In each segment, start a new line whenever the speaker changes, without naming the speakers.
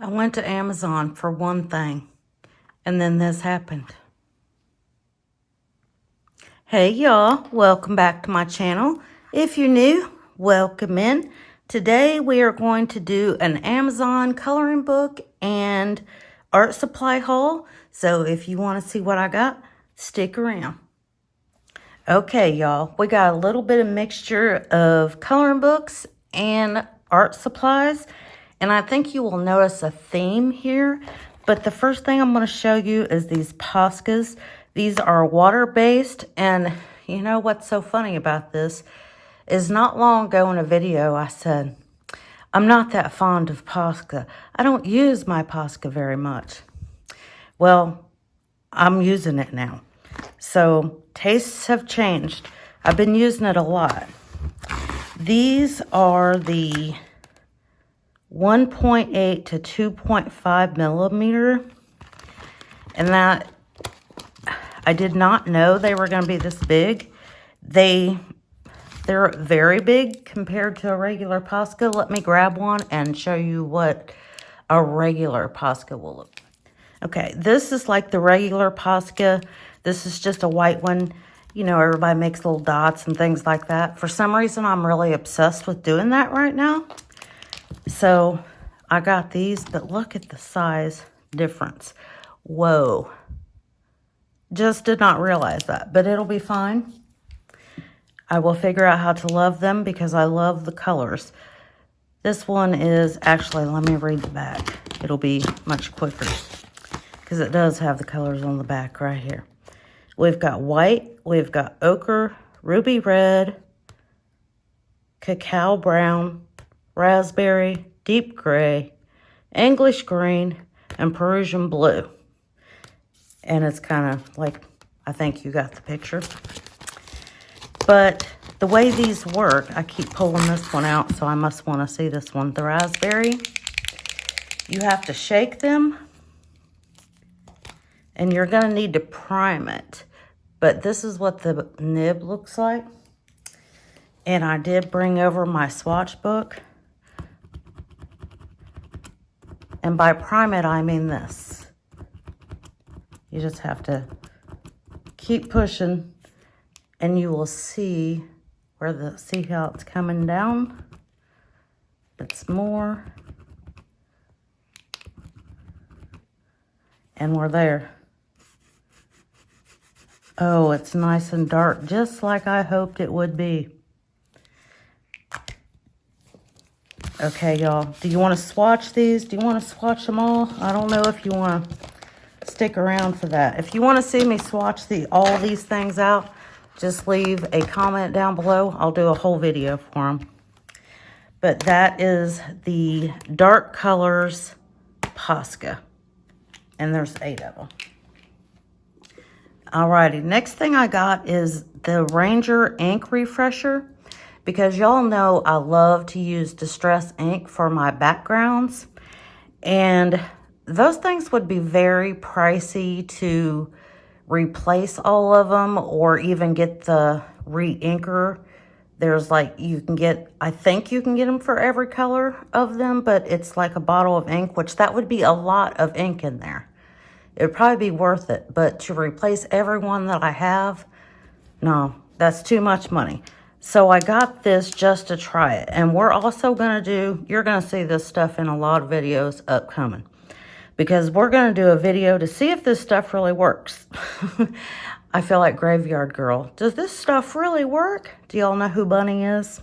I went to Amazon for one thing, and then this happened. Hey y'all, welcome back to my channel. If you're new, welcome in. Today we are going to do an Amazon coloring book and art supply haul. So if you want to see what I got, stick around. Okay y'all, we got a little bit of mixture of coloring books and art supplies. And I think you will notice a theme here. But the first thing I'm going to show you is these Poscas. These are water-based. And you know what's so funny about this is not long ago in a video I said, I'm not that fond of Posca. I don't use my Posca very much. Well, I'm using it now. So tastes have changed. I've been using it a lot. These are the 1.8 to 2.5 millimeter, and that I did not know they were going to be this big. They're very big compared to a regular Posca. Let me grab one and show you what a regular Posca will look like. Okay, this is like the regular Posca. This is just a white one. You know, everybody makes little dots and things like that. For some reason, I'm really obsessed with doing that right now. So I got these, but look at the size difference. Whoa. Just did not realize that, but it'll be fine. I will figure out how to love them because I love the colors. This one is actually, let me read the back. It'll be much quicker because it does have the colors on the back right here. We've got white, we've got ochre, ruby red, cacao brown, raspberry, deep gray, English green, and Perusian blue. And it's kind of like, I think you got the picture. But the way these work, I keep pulling this one out, so I must want to see this one. The raspberry, you have to shake them, and you're going to need to prime it. But this is what the nib looks like. And I did bring over my swatch book. And by prime it, I mean this. You just have to keep pushing and you will see see how it's coming down. It's more. And we're there. Oh, it's nice and dark, just like I hoped it would be. Okay, y'all. Do you want to swatch these? Do you want to swatch them all? I don't know if you want to stick around for that. If you want to see me swatch all these things out, just leave a comment down below. I'll do a whole video for them. But that is the Dark Colors Posca. And there's 8 of them. Alrighty, next thing I got is the Ranger Ink Refresher. Because y'all know I love to use distress ink for my backgrounds. And those things would be very pricey to replace all of them or even get the re-inker. There's like, I think you can get them for every color of them, but it's like a bottle of ink, which that would be a lot of ink in there. It would probably be worth it, but to replace every one that I have, no, that's too much money. So I got this just to try it. And we're also going to you're going to see this stuff in a lot of videos upcoming. Because we're going to do a video to see if this stuff really works. I feel like Graveyard Girl. Does this stuff really work? Do y'all know who Bunny is?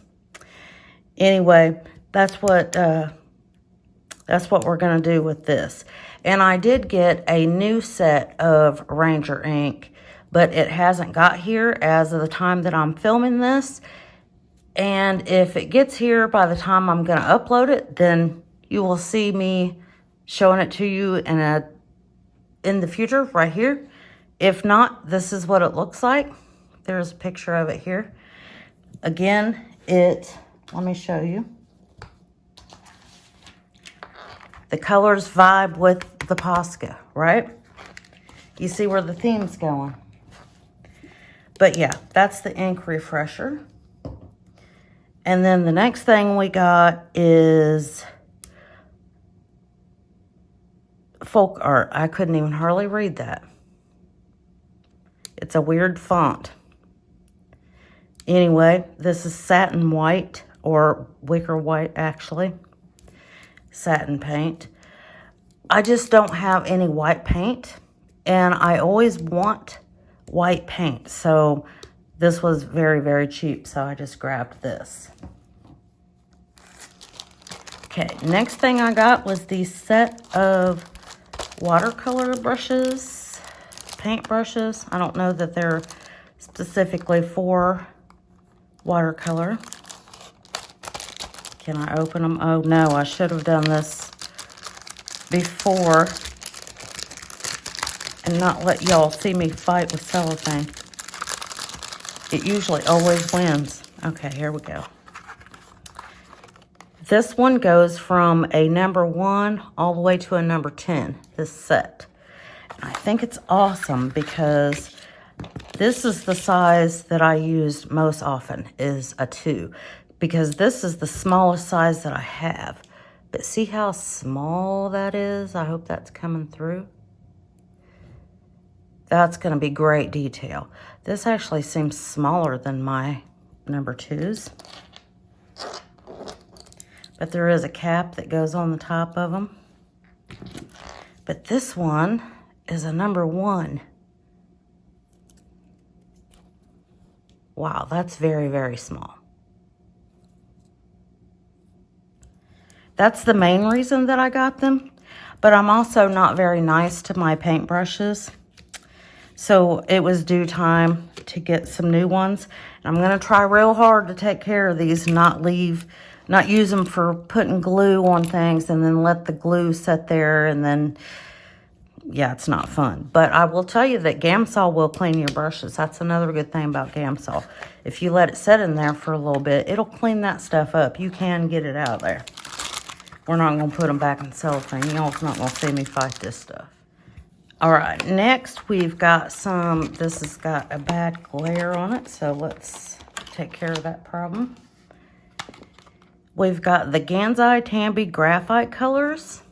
Anyway, that's what we're going to do with this. And I did get a new set of Ranger ink, but it hasn't got here as of the time that I'm filming this. And if it gets here by the time I'm going to upload it, then you will see me showing it to you in the future right here. If not, this is what it looks like. There's a picture of it here. Again, let me show you. The colors vibe with the Posca, right? You see where the theme's going. But yeah, that's the ink refresher. And then the next thing we got is Folkart. I couldn't even hardly read that. It's a weird font. Anyway, this is satin white, or wicker white actually. Satin paint. I just don't have any white paint, and I always want white paint, so this was very, very cheap, so I just grabbed this. Okay, next thing I got was the set of watercolor brushes, paint brushes. I don't know that they're specifically for watercolor. Can I open them? Oh no, I should have done this before and not let y'all see me fight with cellophane. It usually always wins. Okay, here we go. This one goes from a number 1 all the way to a number 10, this set. And I think it's awesome because this is the size that I use most often, is a 2. Because this is the smallest size that I have. But see how small that is? I hope that's coming through. That's going to be great detail. This actually seems smaller than my number 2s. But there is a cap that goes on the top of them. But this one is a number 1. Wow, that's very, very small. That's the main reason that I got them. But I'm also not very nice to my paintbrushes. So it was due time to get some new ones. And I'm going to try real hard to take care of these, not use them for putting glue on things and then let the glue sit there and then, yeah, it's not fun. But I will tell you that Gansai will clean your brushes. That's another good thing about Gansai. If you let it sit in there for a little bit, it'll clean that stuff up. You can get it out of there. We're not going to put them back in cellophane. Y'all's not going to see me fight this stuff. All right, next we've got some, this has got a bad glare on it, so let's take care of that problem. We've got the Gansai Tambi Graphite colors.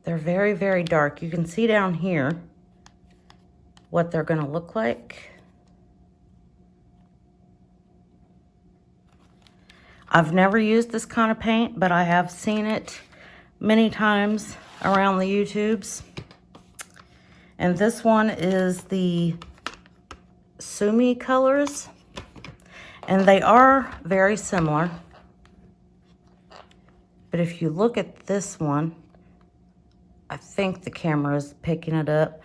They're very, very dark. You can see down here what they're going to look like. I've never used this kind of paint, but I have seen it many times around the YouTubes. And this one is the Sumi colors. And they are very similar. But if you look at this one, I think the camera is picking it up.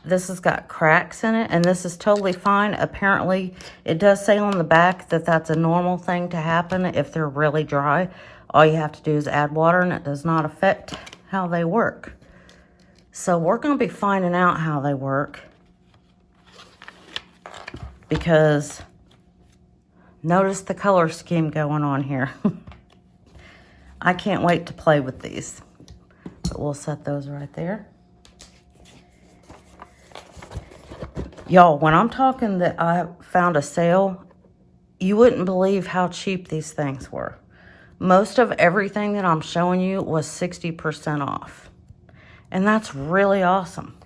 This has got cracks in it, and this is totally fine. Apparently, it does say on the back that that's a normal thing to happen if they're really dry. All you have to do is add water, and it does not affect how they work. So we're going to be finding out how they work, because notice the color scheme going on here. I can't wait to play with these. But we'll set those right there. Y'all, when I'm talking that I found a sale, you wouldn't believe how cheap these things were. Most of everything that I'm showing you was 60% off. And that's really awesome.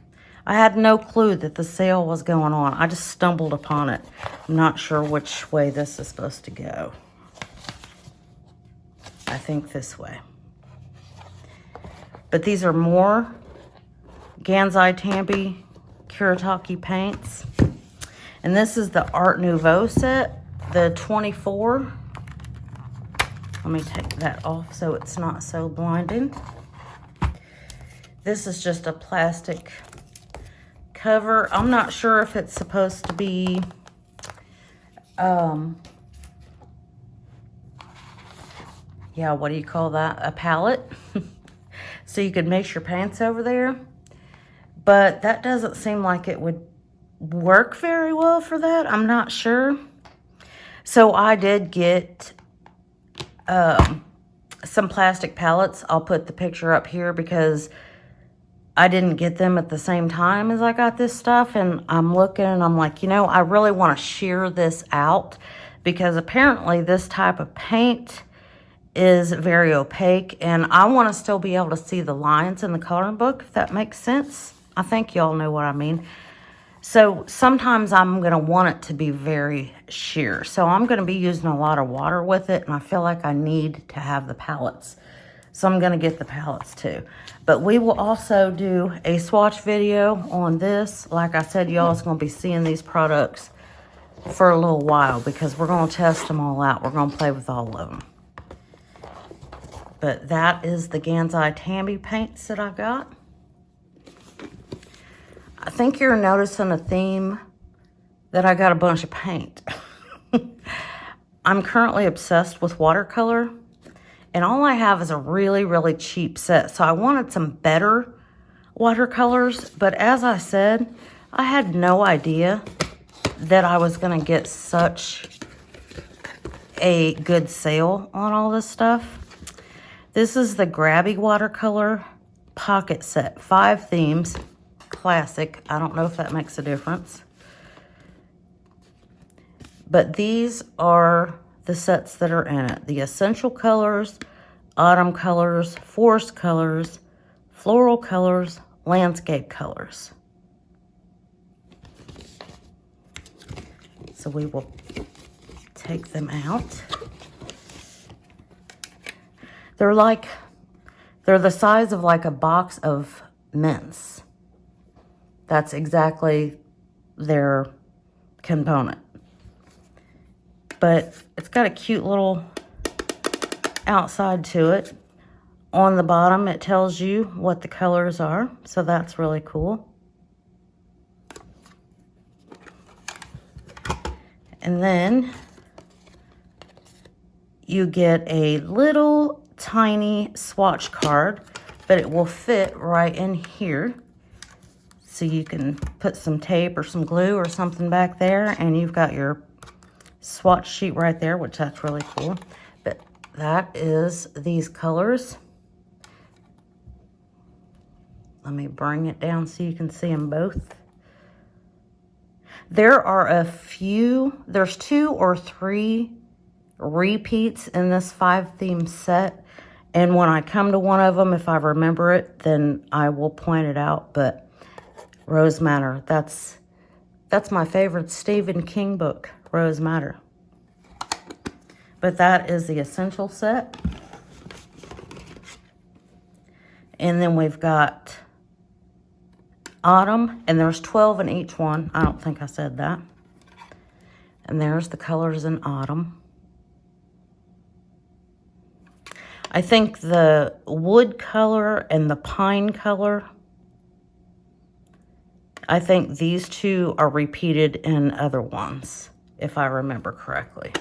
I had no clue that the sale was going on. I just stumbled upon it. I'm not sure which way this is supposed to go. I think this way. But these are more Gansai Tambi Kuretake paints. And this is the Art Nouveau set, the 24. Let me take that off so it's not so blinding. This is just a plastic cover. I'm not sure if it's supposed to be yeah, what do you call that? A palette. So you could mix your paints over there. But that doesn't seem like it would work very well for that. I'm not sure. So I did get some plastic palettes. I'll put the picture up here because I didn't get them at the same time as I got this stuff. And I'm looking and I'm like, you know, I really want to shear this out because apparently this type of paint is very opaque, and I want to still be able to see the lines in the coloring book, if that makes sense. I think y'all know what I mean. So sometimes I'm going to want it to be very sheer. So I'm going to be using a lot of water with it, and I feel like I need to have the palettes. So I'm going to get the palettes too. But we will also do a swatch video on this. Like I said, y'all is going to be seeing these products for a little while because we're going to test them all out. We're going to play with all of them. But that is the Gansai Tambi paints that I got. I think you're noticing a theme that I got a bunch of paint. I'm currently obsessed with watercolor, and all I have is a really, really cheap set. So I wanted some better watercolors, but as I said, I had no idea that I was going to get such a good sale on all this stuff. This is the Grabbie watercolor pocket set, 5 themes. Classic. I don't know if that makes a difference. But these are the sets that are in it. The essential colors, autumn colors, forest colors, floral colors, landscape colors. So we will take them out. They're the size of like a box of mints. That's exactly their component. But it's got a cute little outside to it. On the bottom, it tells you what the colors are, so that's really cool. And then you get a little tiny swatch card, but it will fit right in here. So you can put some tape or some glue or something back there, and you've got your swatch sheet right there, which that's really cool. But that is these colors. Let me bring it down so you can see them both. There are a few, there's 2 or 3 repeats in this 5 theme set. And when I come to one of them, if I remember it, then I will point it out. But Rose Madder, that's my favorite Stephen King book, Rose Madder. But that is the essential set. And then we've got autumn, and there's 12 in each one. I don't think I said that. And there's the colors in autumn. I think the wood color and the pine color, I think these 2 are repeated in other ones, if I remember correctly.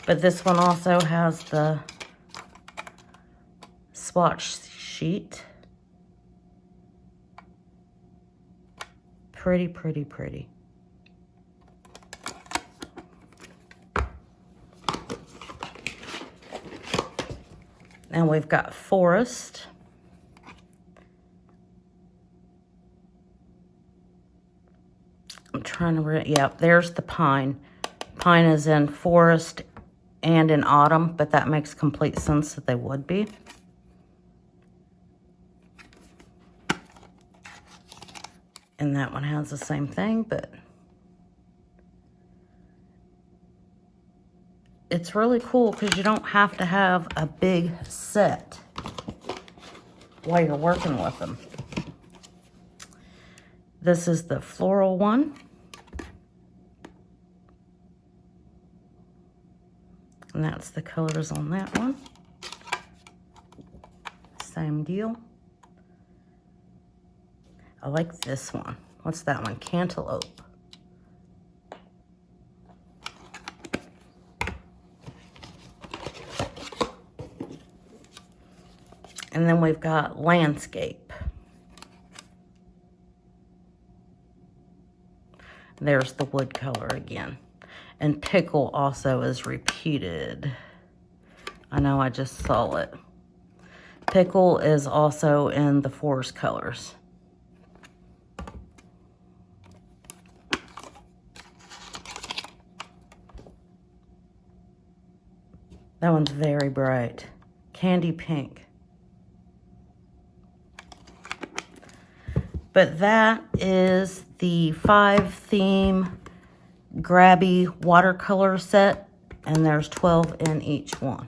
But this one also has the swatch sheet. Pretty, pretty, pretty. And we've got forest. I'm trying to yeah, there's the pine. Pine is in forest and in autumn, but that makes complete sense that they would be. And that one has the same thing, but it's really cool because you don't have to have a big set while you're working with them. This is the floral one. And that's the colors on that one. Same deal. I like this one. What's that one? Cantaloupe. And then we've got landscape. There's the wood color again. And pickle also is repeated. I know I just saw it. Pickle is also in the forest colors. That one's very bright. Candy pink. But that is the 5-theme Grabbie watercolor set, and there's 12 in each one.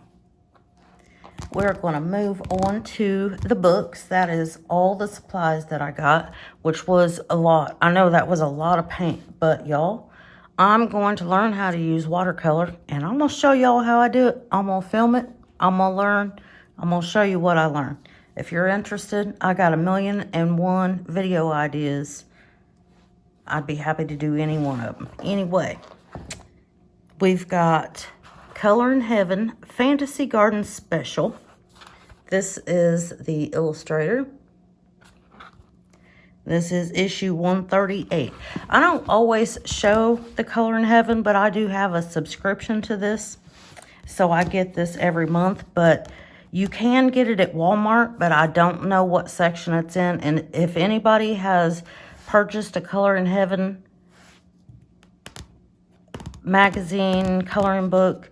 We're going to move on to the books. That is all the supplies that I got, which was a lot. I know that was a lot of paint, but y'all, I'm going to learn how to use watercolor, and I'm going to show y'all how I do it. I'm going to film it. I'm going to learn. I'm going to show you what I learned. If you're interested, I got 1,000,001 video ideas. I'd be happy to do any one of them. Anyway, we've got Color in Heaven Fantasy Garden Special. This is the illustrator. This is issue 138. I don't always show the Color in Heaven, but I do have a subscription to this. So I get this every month, but you can get it at Walmart, but I don't know what section it's in. And if anybody has purchased a Color in Heaven magazine, coloring book,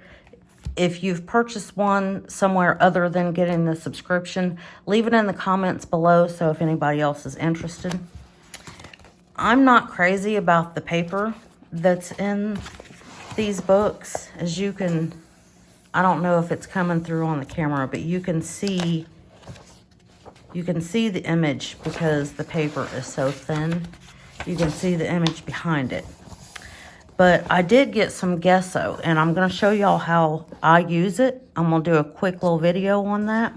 if you've purchased one somewhere other than getting the subscription, leave it in the comments below so if anybody else is interested. I'm not crazy about the paper that's in these books. As you can, I don't know if it's coming through on the camera, but you can see the image because the paper is so thin. You can see the image behind it. But I did get some gesso, and I'm going to show y'all how I use it. I'm going to do a quick little video on that.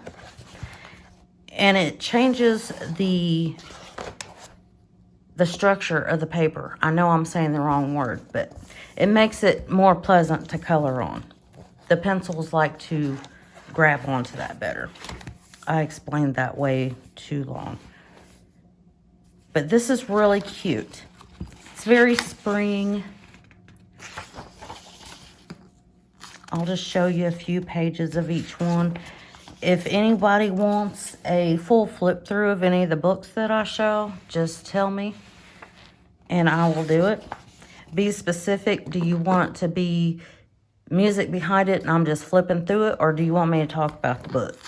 And it changes the structure of the paper. I know I'm saying the wrong word, but it makes it more pleasant to color on. The pencils like to grab onto that better. I explained that way too long. But this is really cute. It's very spring. I'll just show you a few pages of each one. If anybody wants a full flip through of any of the books that I show, just tell me and I will do it. Be specific. Do you want to be music behind it and I'm just flipping through it, or do you want me to talk about the book?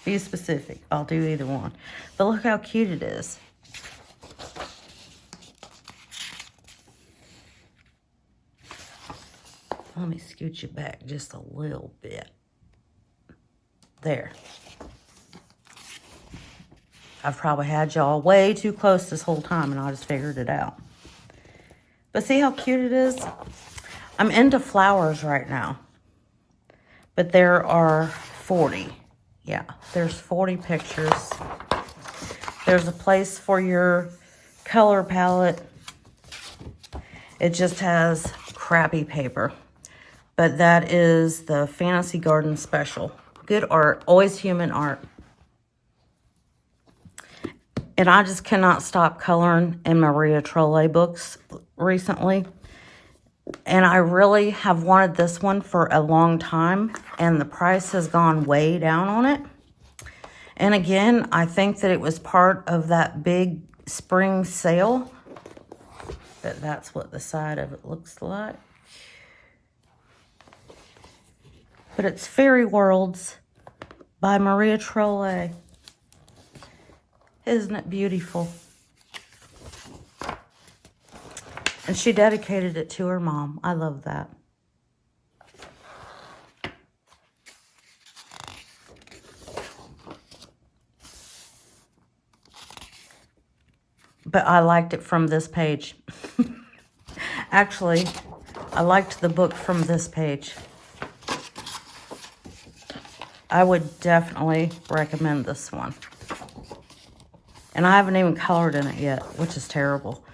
Be specific. I'll do either one. But look how cute it is. Let me scoot you back just a little bit. There. I've probably had y'all way too close this whole time and I just figured it out. But see how cute it is? I'm into flowers right now. But there are 40. Yeah, there's 40 pictures. There's a place for your color palette. It just has crappy paper. But that is the Fantasy Garden Special. Good art, always human art. And I just cannot stop coloring in Maria Trolle books recently. And I really have wanted this one for a long time. And the price has gone way down on it. And again, I think that it was part of that big spring sale. But that's what the side of it looks like. But it's Fairy Worlds by Maria Trolle. Isn't it beautiful? And she dedicated it to her mom. I love that. But I liked it from this page. Actually, I liked the book from this page. I would definitely recommend this one. And I haven't even colored in it yet, which is terrible.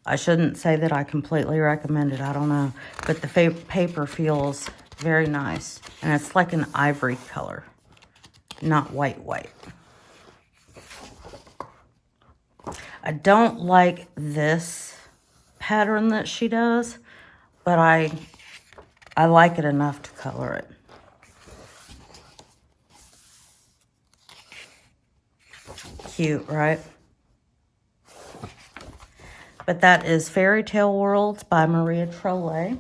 I shouldn't say that I completely recommend it. I don't know. But the paper feels very nice. And it's like an ivory color, not white. I don't like this pattern that she does, but I like it enough to color it. Cute, right? But that is Fairytale Worlds by Maria Trolle.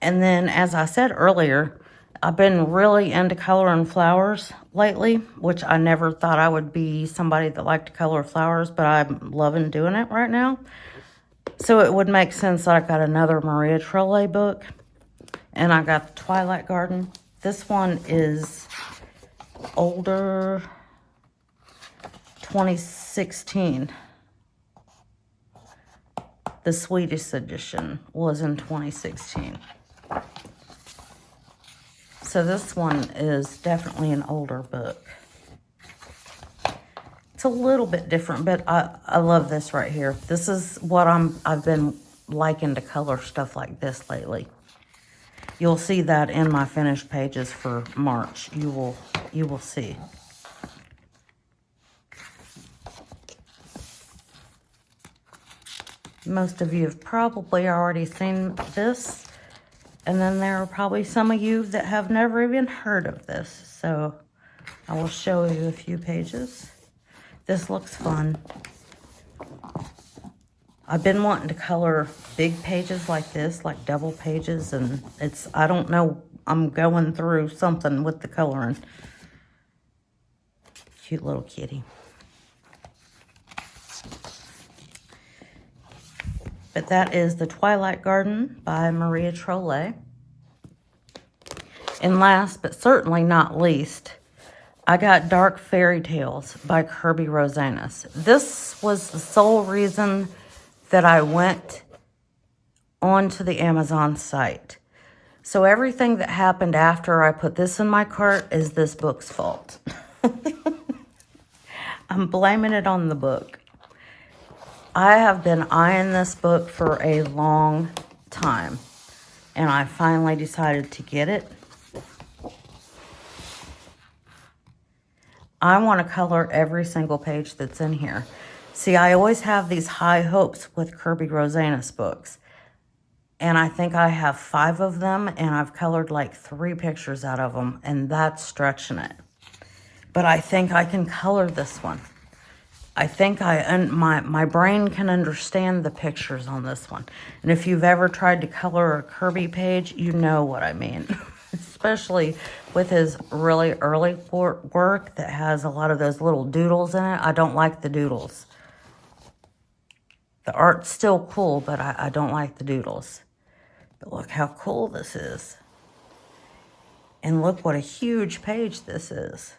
And then, as I said earlier, I've been really into coloring flowers lately, which I never thought I would be somebody that liked to color flowers, but I'm loving doing it right now. So it would make sense that I got another Maria Trolle book, and I got the Twilight Garden. This one is older, 2016. The Swedish edition was in 2016. So this one is definitely an older book. It's a little bit different, but I love this right here. This is what I've been liking to color stuff like this lately. You'll see that in my finished pages for March. You will see. Most of you have probably already seen this. And then there are probably some of you that have never even heard of this. So I will show you a few pages. This looks fun. I've been wanting to color big pages like this, like double pages. And I don't know, I'm going through something with the coloring. Cute little kitty. But that is The Twilight Garden by Maria Trolle. And last, but certainly not least, I got Dark Fairytales by Kerby Rosanes. This was the sole reason that I went onto the Amazon site. So everything that happened after I put this in my cart is this book's fault. I'm blaming it on the book. I have been eyeing this book for a long time, and I finally decided to get it. I want to color every single page that's in here. See, I always have these high hopes with Kerby Rosanes books, and I think I have 5 of them, and I've colored like 3 pictures out of them, and that's stretching it. But I think I can color this one. I think my brain can understand the pictures on this one. And if you've ever tried to color a Kerby page, you know what I mean. Especially with his really early work that has a lot of those little doodles in it. I don't like the doodles. The art's still cool, but I don't like the doodles. But look how cool this is. And look what a huge page this is.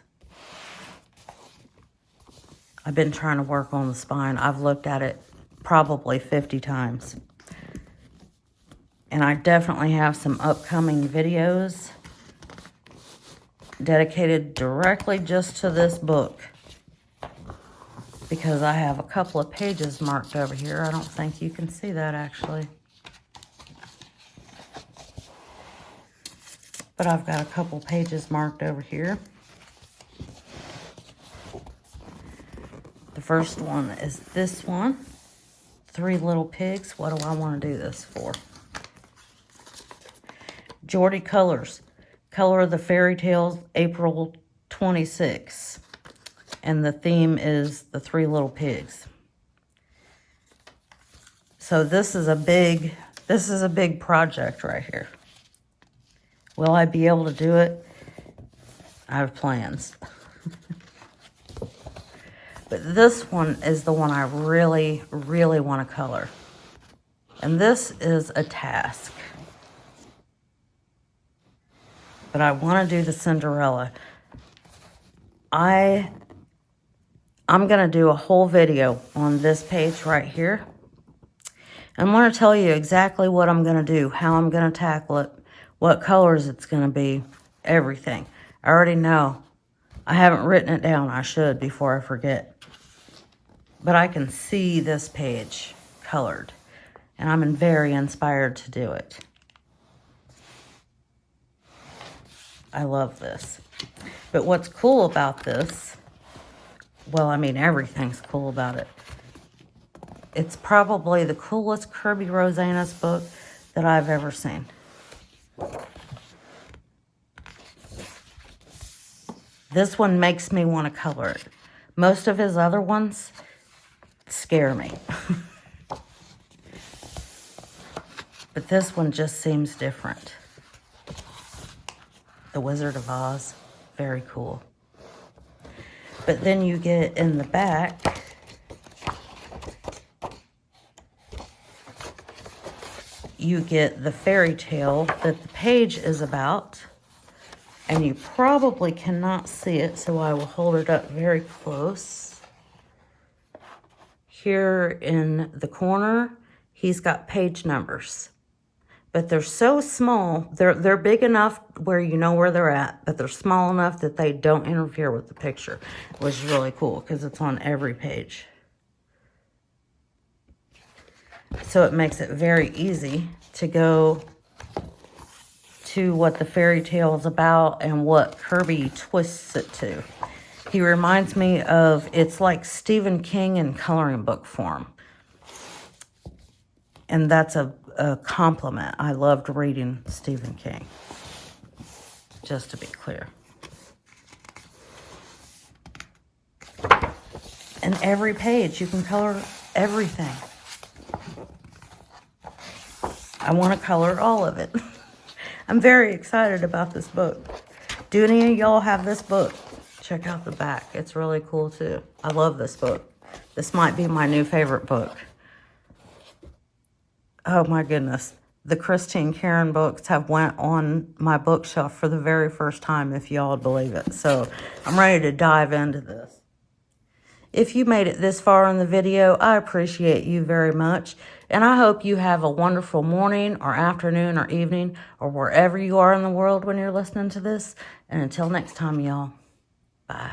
I've been trying to work on the spine. I've looked at it probably 50 times. And I definitely have some upcoming videos dedicated directly just to this book. Because I have a couple of pages marked over here. I don't think you can see that actually. But I've got a couple pages marked over here. The first one is this one, 3 Little Pigs. What do I want to do this for? Geordie Colors, Color of the Fairytales, April 26. And the theme is the 3 Little Pigs. So this is a big project right here. Will I be able to do it? I have plans. But this one is the one I really, really want to color. And this is a task. But I want to do the Cinderella. I'm going to do a whole video on this page right here. I'm going to tell you exactly what I'm going to do, how I'm going to tackle it, what colors it's going to be, everything. I already know. I haven't written it down. I should before I forget. But I can see this page colored. And I'm very inspired to do it. I love this. But what's cool about this, well, I mean, everything's cool about it. It's probably the coolest Kerby Rosanes book that I've ever seen. This one makes me want to color it. Most of his other ones scare me. But this one just seems different. The Wizard of Oz. Very cool. But then you get in the back, you get the fairy tale that the page is about. And you probably cannot see it, so I will hold it up very close. Here in the corner, he's got page numbers. But they're so small, they're big enough where you know where they're at, but they're small enough that they don't interfere with the picture, which is really cool because it's on every page. So it makes it very easy to go to what the fairy tale is about and what Kerby twists it to. He reminds me of, it's like Stephen King in coloring book form. And that's a compliment. I loved reading Stephen King, just to be clear. And every page, you can color everything. I want to color all of it. I'm very excited about this book. Do any of y'all have this book? Check out the back. It's really cool too. I love this book. This might be my new favorite book. Oh my goodness. The Christine Karen books have went on my bookshelf for the very first time, if y'all believe it. So I'm ready to dive into this. If you made it this far in the video, I appreciate you very much. And I hope you have a wonderful morning or afternoon or evening or wherever you are in the world when you're listening to this. And until next time, y'all, bye.